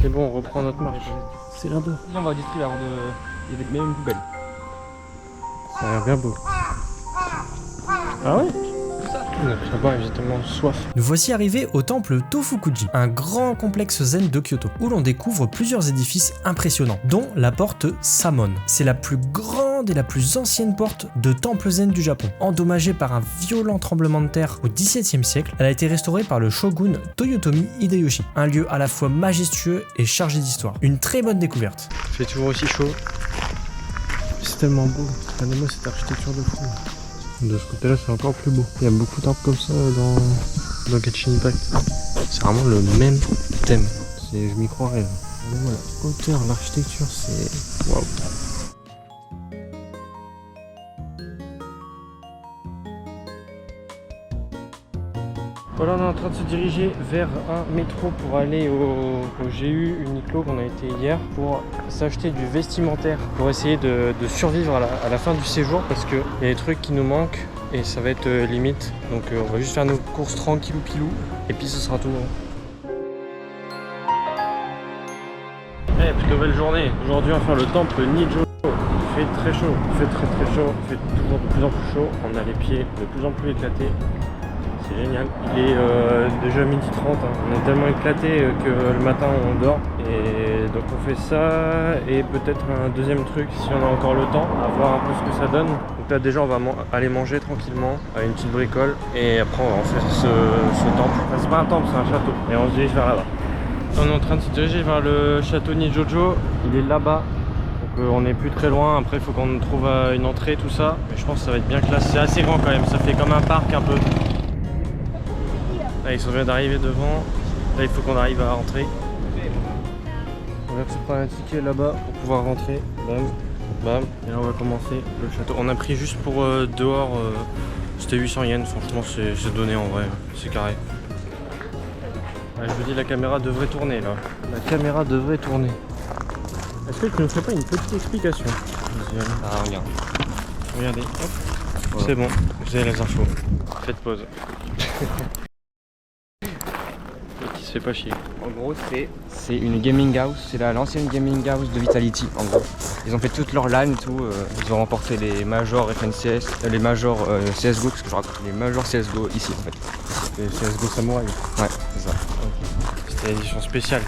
C'est bon, on reprend notre marche. C'est là-bas. On va distribuer avant de... Il y avait même une poubelle. Ça a l'air bien beau. Ah ouais? Là-bas, j'ai tellement soif. Nous voici arrivés au temple Tofukuji, un grand complexe zen de Kyoto, où l'on découvre plusieurs édifices impressionnants, dont la porte Samon. C'est la plus grande et la plus ancienne porte de temple zen du Japon. Endommagée par un violent tremblement de terre au XVIIe siècle, elle a été restaurée par le shogun Toyotomi Hideyoshi. Un lieu à la fois majestueux et chargé d'histoire. Une très bonne découverte. Il fait toujours aussi chaud. C'est tellement beau. Regardez-moi cette architecture de fou. De ce côté-là, c'est encore plus beau. Il y a beaucoup d'arbres comme ça dans Genshin Impact. C'est vraiment le même thème. Je m'y croirais. Regardez-moi la hauteur, l'architecture, c'est... Waouh. Voilà, on est en train de se diriger vers un métro pour aller au GU Uniqlo qu'on a été hier pour s'acheter du vestimentaire pour essayer de survivre à la fin du séjour parce qu'il y a des trucs qui nous manquent et ça va être limite. Donc on va juste faire nos courses tranquillou pilou et puis ce sera tout. Hey, nouvelle journée. Aujourd'hui on va faire le temple Nijo. Il fait très chaud, il fait très chaud, il fait toujours de plus en plus chaud. On a les pieds de plus en plus éclatés. C'est génial. Il est déjà 12h30, hein. On est tellement éclaté que le matin on dort. Et donc on fait ça et peut-être un deuxième truc si on a encore le temps, à voir un peu ce que ça donne. Donc là déjà on va aller manger tranquillement à une petite bricole et après on va faire ce temple. Enfin, c'est pas un temple, c'est un château. Et on se dirige vers là-bas. On est en train de se diriger vers le château Nijojo. Il est là-bas. Donc on n'est plus très loin. Après il faut qu'on trouve une entrée, tout ça. Mais je pense que ça va être bien classe. C'est assez grand quand même. Ça fait comme un parc un peu. Là ils sont bien d'arriver devant, là il faut qu'on arrive à rentrer. On va se prendre un ticket là-bas pour pouvoir rentrer, bam, bam, et là on va commencer le château. On a pris juste pour dehors, c'était 800 yens, franchement c'est donné en vrai, c'est carré. Ouais, je vous dis la caméra devrait tourner là, la caméra devrait tourner. Est-ce que tu ne ferais pas une petite explication? Ah regarde. Regardez, hop, ouais. C'est bon, vous avez les infos, faites pause. C'est pas chier. En gros, c'est une gaming house, c'est l'ancienne gaming house de Vitality en gros. Ils ont fait toute leur LAN et tout, ils ont remporté les majors FNCS, les majors CSGO, parce que je raconte les majors CSGO ici en fait. Et CSGO Samurai. Ouais, c'est ça. Okay. C'était l'édition spéciale.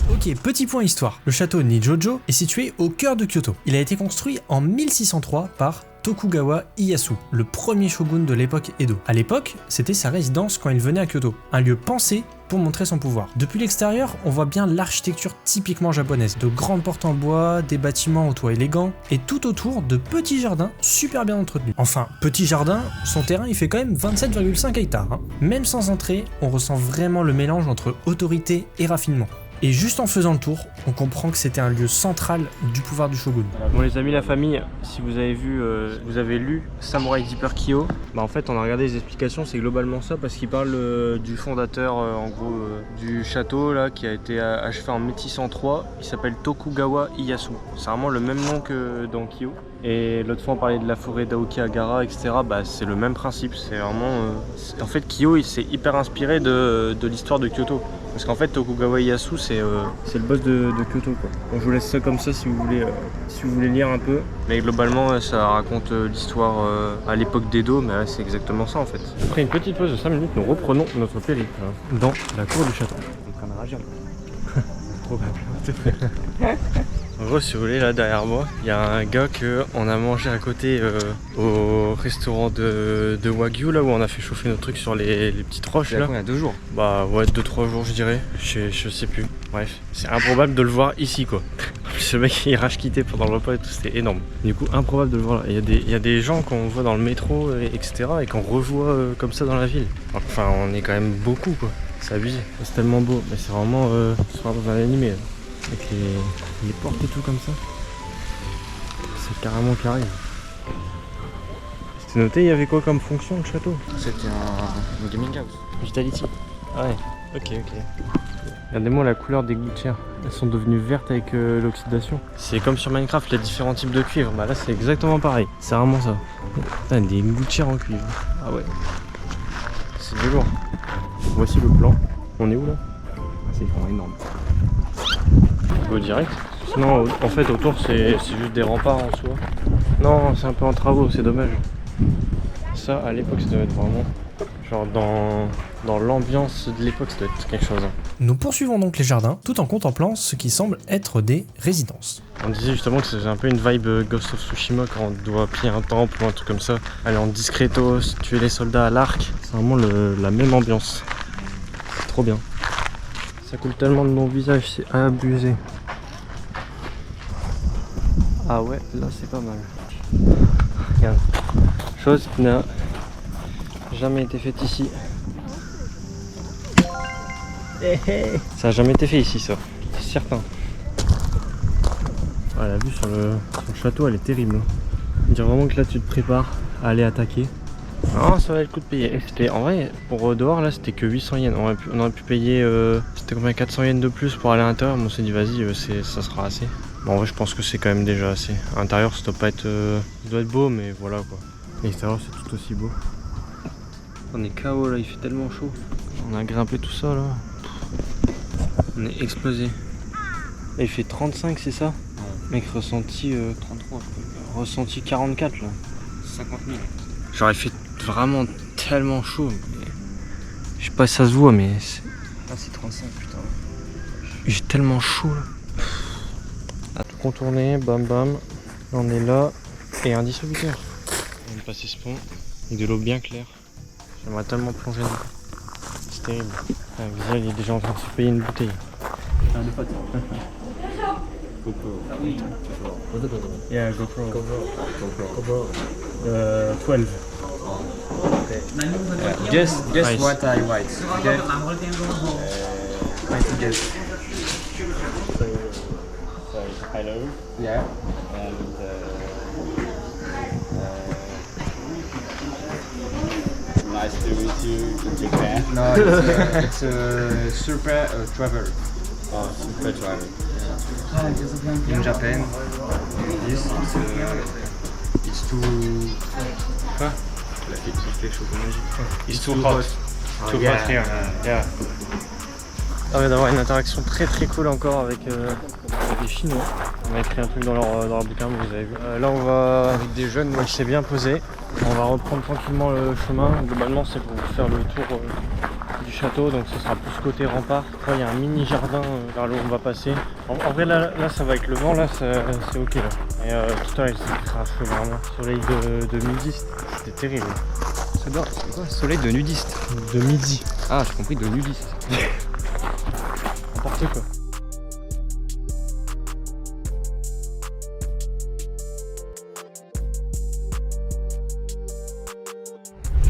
Ok, petit point histoire. Le château Nijojo est situé au cœur de Kyoto. Il a été construit en 1603 par Tokugawa Ieyasu, le premier shogun de l'époque Edo. À l'époque, c'était sa résidence quand il venait à Kyoto, un lieu pensé pour montrer son pouvoir. Depuis l'extérieur, on voit bien l'architecture typiquement japonaise, de grandes portes en bois, des bâtiments aux toits élégants, et tout autour de petits jardins super bien entretenus. Enfin, petit jardin, son terrain il fait quand même 27,5 hectares. Hein. Même sans entrer, on ressent vraiment le mélange entre autorité et raffinement. Et juste en faisant le tour, on comprend que c'était un lieu central du pouvoir du shogun. Bon les amis, la famille, si vous avez vu, vous avez lu Samurai Deeper Kyo, bah en fait on a regardé les explications, c'est globalement ça parce qu'il parle du fondateur en gros du château là qui a été achevé en 1603, il s'appelle Tokugawa Ieyasu. C'est vraiment le même nom que dans Kyo. Et l'autre fois on parlait de la forêt d'Aokigahara, etc. Bah c'est le même principe, c'est vraiment... En fait Kyo il s'est hyper inspiré de l'histoire de Kyoto. Parce qu'en fait Tokugawa Ieyasu c'est le boss de Kyoto quoi. Donc je vous laisse ça comme ça si vous voulez lire un peu. Mais globalement ça raconte l'histoire à l'époque d'Edo, mais là c'est exactement ça en fait. Après une petite pause de 5 minutes, nous reprenons notre périple dans la cour du château. Une caméra géante. Probable. En gros, si vous voulez, là derrière moi, il y a un gars qu'on a mangé à côté au restaurant de Wagyu, là où on a fait chauffer nos trucs sur les petites roches. Là. Il y a 2 jours. Bah ouais, 2-3 jours, je dirais. Je sais plus. Bref, c'est improbable de le voir ici, quoi. Ce mec, il rage quitté pendant le repas et tout, c'était énorme. Du coup, improbable de le voir là. Il y a des gens qu'on voit dans le métro, etc. et qu'on revoit comme ça dans la ville. Enfin, on est quand même beaucoup, quoi. C'est abusé. C'est tellement beau. Mais c'est vraiment dans un animé. Là. Avec les portes et tout comme ça. C'est carrément carré. C'était noté, il y avait quoi comme fonction le château? C'était un gaming house. Vitality. Ah ouais, ok. Regardez-moi la couleur des gouttières. Elles sont devenues vertes avec l'oxydation. C'est comme sur Minecraft, il y a différents types de cuivre. Bah là c'est exactement pareil. C'est vraiment ça. Putain, des gouttières en cuivre. Ah ouais. C'est du lourd. Voici le plan. On est où là? C'est vraiment énorme. go direct. Sinon, en fait, autour, c'est juste des remparts en soi. Non, c'est un peu en travaux, c'est dommage. Ça, à l'époque, ça devait être vraiment... Genre dans l'ambiance de l'époque, ça doit être quelque chose. Nous poursuivons donc les jardins tout en contemplant ce qui semble être des résidences. On disait justement que c'est un peu une vibe Ghost of Tsushima quand on doit piller un temple ou un truc comme ça. Aller en discretos, tuer les soldats à l'arc. C'est vraiment la même ambiance. C'est trop bien. Ça coule tellement de mon visage, c'est abusé. Ah ouais, là c'est pas mal. Regarde. Chose qui n'a jamais été faite ici. Ça a jamais été fait ici, ça. C'est certain. Ah, la vue sur le château, elle est terrible. On dirait vraiment que là tu te prépares à aller attaquer. Non, ça valait le coup de payer. C'était, en vrai, pour dehors là, c'était que 800 yens. On aurait pu payer, c'était combien, 400 yens de plus pour aller à l'intérieur. On s'est dit, vas-y, ça sera assez. Bon, en vrai, je pense que c'est quand même déjà assez. À l'intérieur, ça doit pas être, ça doit être beau, mais voilà quoi. L'extérieur, c'est tout aussi beau. On est KO là, il fait tellement chaud. On a grimpé tout ça là. On est explosé. Là, il fait 35, c'est ça? Mec, ressenti 33, ressenti 44 là. 50 000. J'aurais fait vraiment tellement chaud. Je sais pas si ça se voit, mais c'est... Ah, c'est 35, putain. J'ai tellement chaud là. À tout contourner, bam bam. Là, on est là. Et un distributeur. On est passé ce pont avec de l'eau bien claire. J'aimerais tellement plonger dedans. C'est terrible. Ah, Visa, il est déjà en train de se payer une bouteille. Yeah, GoPro. 12. Guess Nice. what I write. Okay? Try to guess. Hello. Yeah. Nice to meet you in Japan. No, it's a super travel Oh, super travel. in Japan. This it's too. Quoi? Il fait chaud comme magique. It's too hot. Too hot here. Yeah. On vient d'avoir une interaction très très cool encore avec les Chinois. On a écrit un truc dans leur bouquin, vous avez vu. Là on va avec des jeunes, moi je sais bien poser. On va reprendre tranquillement le chemin. Globalement c'est pour faire le tour du château, donc ce sera plus côté rempart. Après, il y a un mini jardin vers là où on va passer. En vrai là ça va avec le vent, là c'est ok là. Et tout à l'heure il s'est craché vraiment. Soleil de midi, c'était terrible. C'est bien. C'est quoi? Soleil de nudiste. De midi. Ah, j'ai compris, de nudiste. N'importe quoi.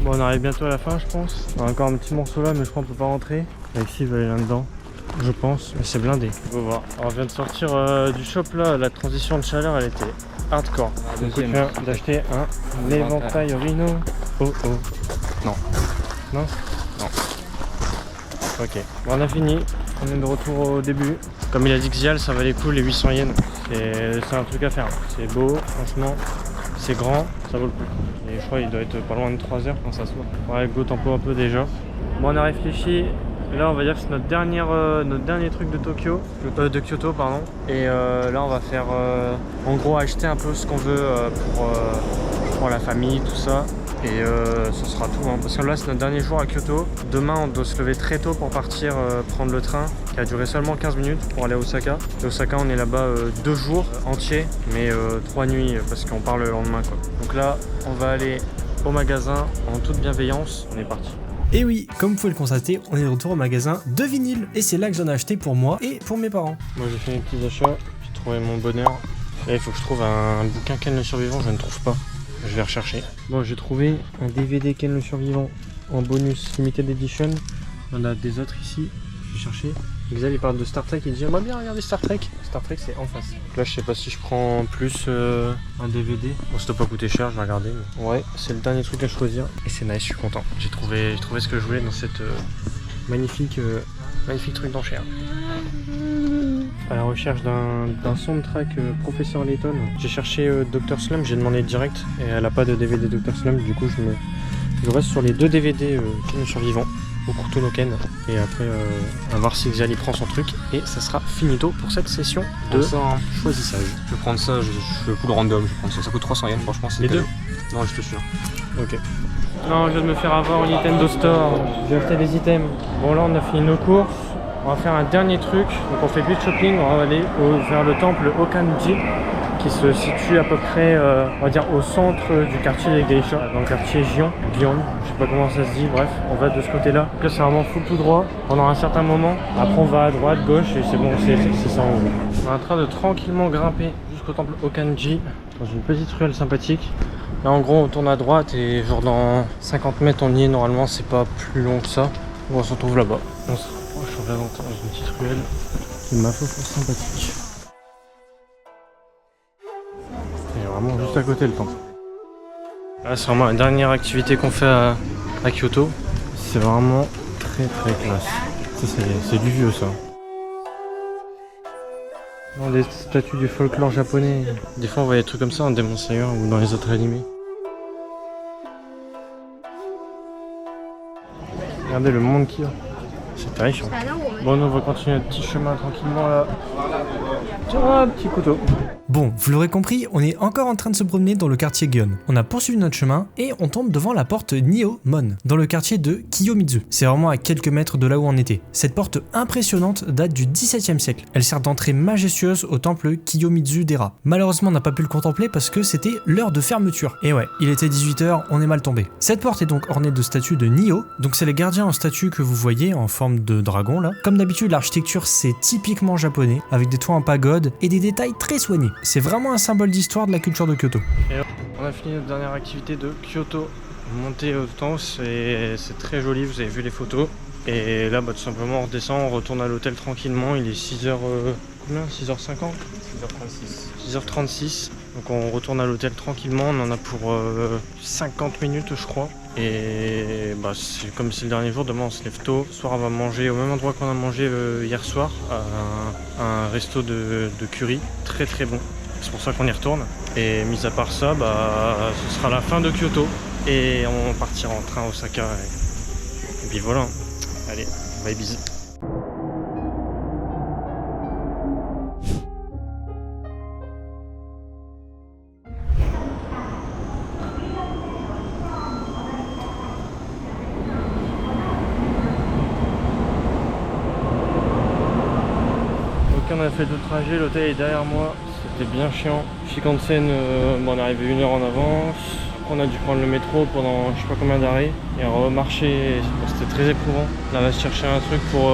Bon, on arrive bientôt à la fin, je pense. On a encore un petit morceau là, mais je crois qu'on peut pas rentrer. Alexis va aller là-dedans, je pense, mais c'est blindé. On va voir. Alors, on vient de sortir du shop là, la transition de chaleur elle était hardcore. Donc, on vient d'acheter un éventail Rhino. Oh oh. Non. Non? Non. Ok, bon, on a fini. On est de retour au début. Comme il a dit Xial, ça valait le coup les 800 yens. C'est un truc à faire. C'est beau, franchement. C'est grand, ça vaut le coup. Et je crois qu'il doit être pas loin de 3 heures quand ça se voit. Ouais, go tempo un peu déjà. Bon, on a réfléchi. Là, on va dire que c'est notre dernier truc de de Kyoto, pardon. Et là, on va faire, en gros, acheter un peu ce qu'on veut pour la famille, tout ça. Et ce sera tout, hein. Parce que là c'est notre dernier jour à Kyoto. Demain on doit se lever très tôt pour partir prendre le train qui a duré seulement 15 minutes pour aller à Osaka. Et Osaka on est là-bas 2 jours entiers, mais 3 nuits parce qu'on part le lendemain quoi. Donc là on va aller au magasin en toute bienveillance, on est parti. Et oui, comme vous pouvez le constater, on est de retour au magasin de vinyle. Et c'est là que j'en ai acheté pour moi et pour mes parents. Moi j'ai fait mes petits achats, j'ai trouvé mon bonheur. Là il faut que je trouve un bouquin Ken le Survivant, je ne trouve pas. Je vais rechercher. Bon, j'ai trouvé un DVD Ken le Survivant en bonus Limited Edition. On a des autres ici. Je vais chercher. Xavier il parle de Star Trek. Il dit j'aimerais bien regarder Star Trek. Star Trek c'est en face. Donc là je sais pas si je prends plus un DVD. Bon, ça doit pas coûter cher, je vais regarder. Mais... ouais, c'est le dernier truc à choisir. Et c'est nice, je suis content. J'ai trouvé ce que je voulais dans cette magnifique truc d'enchère. À la recherche d'un soundtrack Professeur Layton. J'ai cherché Dr Slump, j'ai demandé direct et elle a pas de DVD Dr Slump, du coup je reste sur les 2 DVD Ken le Survivant. au Kurtonoken. Et après, à voir si Xiali prend son truc. Et ça sera finito pour cette session de choisissage. Je vais prendre ça, je full random, je prends ça. Ça coûte 300 yens, franchement. Les deux? Non, je te jure. Ok. Non, je viens de me faire avoir au Nintendo Store. J'ai acheté des items. Bon, là, on a fini nos courses. On va faire un dernier truc. Donc, on fait plus de shopping. On va aller vers le temple Okanji, qui se situe à peu près, on va dire, au centre du quartier des Geishas, dans le quartier Gion, je sais pas comment ça se dit, bref, on va de ce côté-là. Là, c'est vraiment full tout droit pendant un certain moment. Après, on va à droite, gauche, et c'est bon, c'est ça en gros. On est en train de tranquillement grimper jusqu'au temple Okanji, dans une petite ruelle sympathique. Là, en gros, on tourne à droite, et genre dans 50 mètres, on y est. Normalement, c'est pas plus long que ça. On se retrouve là-bas. On se rapproche sur l'avant dans une petite ruelle qui est ma foi sympathique. Vraiment juste à côté le temple. Là c'est vraiment la dernière activité qu'on fait à Kyoto. C'est vraiment très classe. Ça c'est du vieux ça. Non, des statues du folklore japonais. Des fois on voit des trucs comme ça en Demon Slayer ou dans les autres animés. Regardez le monde qu'il y a. C'est terrifiant. Bon, nous on va continuer notre petit chemin tranquillement là. Tiens, un petit couteau. Bon, vous l'aurez compris, on est encore en train de se promener dans le quartier Gion. On a poursuivi notre chemin et on tombe devant la porte Nihomon, dans le quartier de Kiyomizu. C'est vraiment à quelques mètres de là où on était. Cette porte impressionnante date du XVIIe siècle. Elle sert d'entrée majestueuse au temple Kiyomizu Dera. Malheureusement, on n'a pas pu le contempler parce que c'était l'heure de fermeture. Et ouais, il était 18 h, on est mal tombé. Cette porte est donc ornée de statues de Nioh, donc c'est les gardiens en statue que vous voyez en forme de dragon là. Comme d'habitude, l'architecture c'est typiquement japonais, avec des toits en pagode et des détails très soignés. C'est vraiment un symbole d'histoire de la culture de Kyoto. Et on a fini notre dernière activité de Kyoto. Monter au temps, c'est très joli, vous avez vu les photos. Et là, tout simplement, on redescend, on retourne à l'hôtel tranquillement. Il est 6h... combien 6h50 6h36. 6h36. Donc on retourne à l'hôtel tranquillement. On en a pour 50 minutes, je crois. Et c'est comme c'est le dernier jour, demain on se lève tôt. Ce soir on va manger au même endroit qu'on a mangé hier soir, à un resto de curry, très bon. C'est pour ça qu'on y retourne. Et mis à part ça, ce sera la fin de Kyoto. Et on partira en train à Osaka. Et puis voilà. Allez, bye bisous. On a fait le trajet, l'hôtel est derrière moi, c'était bien chiant. Shikansen, on est arrivé 1 heure en avance. On a dû prendre le métro pendant je sais pas combien d'arrêts et remarcher, c'était très éprouvant. Là on va se chercher un truc pour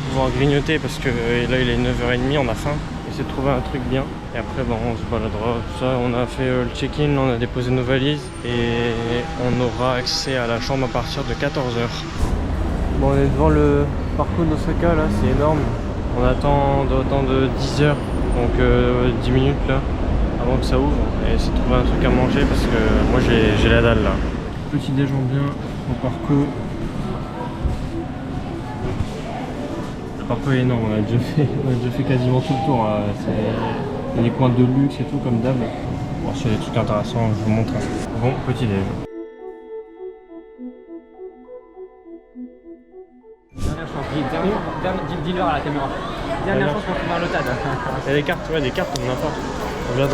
pouvoir grignoter parce que là il est 9h30, on a faim. Essayer de trouver un truc bien et après on se baladera, tout ça. On a fait le check-in, on a déposé nos valises et on aura accès à la chambre à partir de 14h. Bon, on est devant le parcours d'Osaka là, c'est énorme. On attend de 10 h, donc 10 minutes là, avant que ça ouvre. Et essayer de trouver un truc à manger parce que moi j'ai la dalle là. Petit déj en bien au parcours. Le parcours est énorme, on a déjà fait quasiment tout le tour. Il y a des coins de luxe et tout comme d'hab. Bon, s'il y a des trucs intéressants, je vous montre. Bon, petit déj. Dis-leur à la caméra. Dernière chance pour trouver un lotad. Il y a des cartes, ouais, des cartes comme n'importe. On vient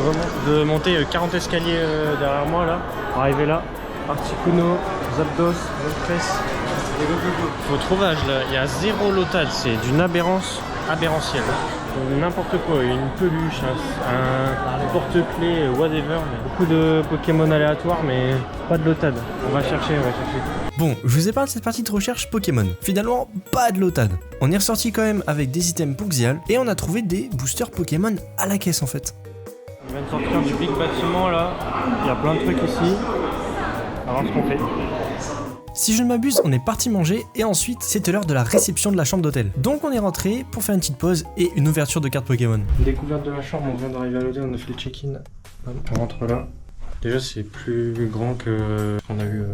de monter 40 escaliers derrière moi là. Arrivé là. Articuno, Zapdos, Volpress. Faut trouvage là, il y a 0 lotad, c'est d'une aberrance abérentielle. N'importe quoi, une peluche, un porte-clés, whatever. Beaucoup de Pokémon aléatoires mais pas de lotad. On va chercher. Bon, je vous épargne cette partie de recherche Pokémon. Finalement, pas de lotad. On est ressorti quand même avec des items pour Xial et on a trouvé des boosters Pokémon à la caisse en fait. On vient de sortir du big bâtiment là, il y a plein de trucs ici. On va voir ce qu'on fait. Si je ne m'abuse, on est parti manger et ensuite c'était l'heure de la réception de la chambre d'hôtel. Donc on est rentré pour faire une petite pause et une ouverture de cartes Pokémon. Découverte de la chambre, on vient d'arriver à l'hôtel, on a fait le check-in. On rentre là. Déjà c'est plus grand que ce qu'on a eu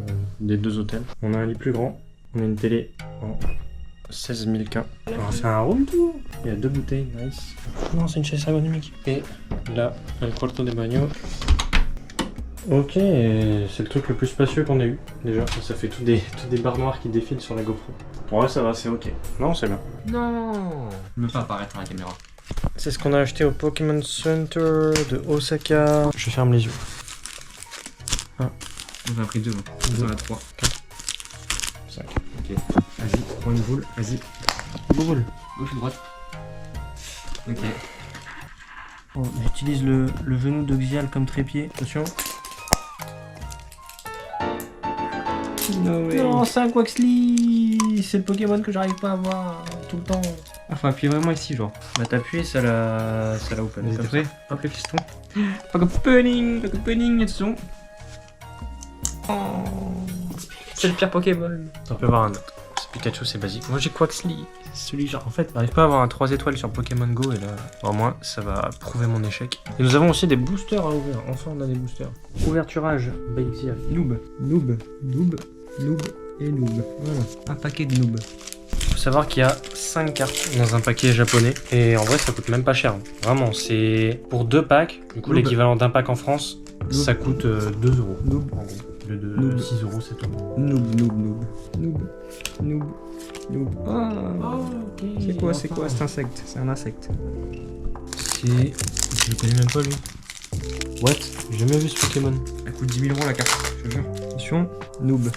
des 2 hôtels. On a un lit plus grand, on a une télé en 16 000K. On va faire un room tour. Il y a 2 bouteilles, nice. Non, c'est une chaise ergonomique. Et là, le quarto de bagno. Ok, c'est le truc le plus spacieux qu'on ait eu. Déjà, ça fait tous des barres noires qui défilent sur la GoPro. Ouais, ça va, c'est ok. Non, c'est bien. Non. Ne pas apparaître à la caméra. C'est ce qu'on a acheté au Pokémon Center de Osaka. Je ferme les yeux. On a pris 2, on en a 3. 5. Ok. Vas-y, prends une boule, vas-y. Boule. Gauche ou droite. Ok. Bon, j'utilise le genou d'Oxial comme trépied. Attention. Non, c'est un Quaxly. C'est le Pokémon que j'arrive pas à voir tout le temps. Ah, faut appuyer vraiment ici, genre. Bah t'appuies, ça la open. T'es Comme prêt? ça. Hop, le piston. Poképoning, attention. Oh. C'est le pire Pokémon. On peut avoir un autre. C'est Pikachu, c'est basique. Moi j'ai Quaxly. C'est celui genre. En fait, j'arrive pas à avoir un 3 étoiles sur Pokémon Go et là, au moins, ça va prouver mon échec. Et nous avons aussi des boosters à ouvrir. Enfin, on a des boosters. Ouverturage, Baxial. Noob et noob. Voilà, un paquet de noob. Faut savoir qu'il y a 5 cartes dans un paquet japonais. Et en vrai, ça coûte même pas cher. Vraiment, c'est pour 2 packs. Du coup, Noob. l'équivalent d'un pack en France, Noob. ça coûte 2 euros. Noob. En gros. Le de Noob. 6 euros, 7 euros. Noob. Ah, c'est quoi, cet insecte? C'est un insecte. C'est. Je le connais même pas lui. What? J'ai jamais vu ce Pokémon. Elle coûte 10 000 € la carte, je te jure. Attention, noob.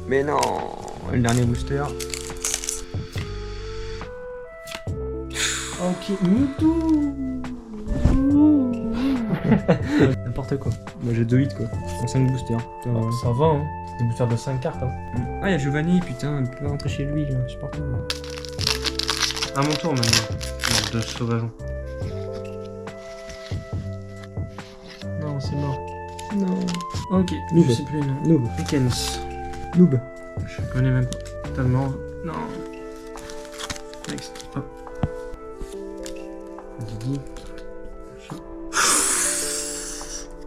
Mais non, le dernier booster. Ok, Mewtwo. N'importe quoi. Moi j'ai 2 hits quoi, en 5 boosters. Putain, voilà. Ça va, hein. Des boosters de 5 cartes, hein. Ah, y'a Giovanni, putain, il peut rentrer chez lui, là, je sais pas comment. À mon tour maintenant. Mort de sauvageon. Non, c'est mort. Non. Ok, Noob. je sais plus le nom. Noob. Pickens. Noob. Je connais même pas. Totalement. Non. Next. Hop. Didi.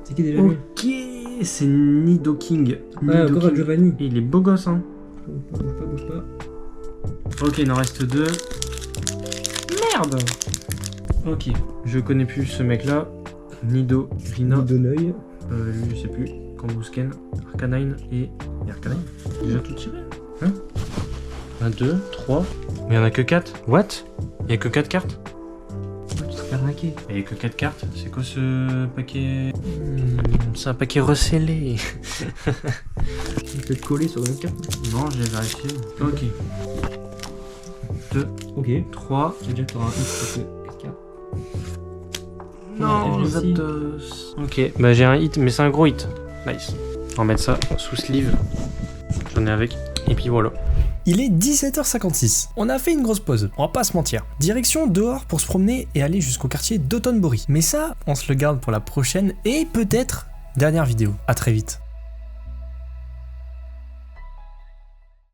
C'est qui déjà lui? Ok, c'est Nidoking. Ah, encore Giovanni. Et il est beau gosse, hein. Bouge pas. Ok, il en reste 2. Merde. Ok, je connais plus ce mec-là. Nido, Rina. De l'œil. Lui, je sais plus. Cambusken, Arcanine et Arcanine. Déjà tout tiré. Hein 1, 2, 3. Mais il y en a que 4. What? Il y a que 4 cartes? Tu te fais arnaquer. Il y a que 4 cartes. C'est quoi ce paquet? C'est un paquet recellé. Il peut te coller sur une carte. Non, j'ai vérifié. Ok. 2, Ok. 3. C'est déjà que t'auras un hit parce que 4 cartes. Non, Ouais, merci. Zapdos. Ok, bah j'ai un hit, mais c'est un gros hit. Nice. On va mettre ça sous sleeve. J'en ai avec. Et puis voilà. Il est 17h56. On a fait une grosse pause, on va pas se mentir. Direction dehors pour se promener et aller jusqu'au quartier d'Autonbori. Mais ça, on se le garde pour la prochaine et peut-être dernière vidéo. À très vite.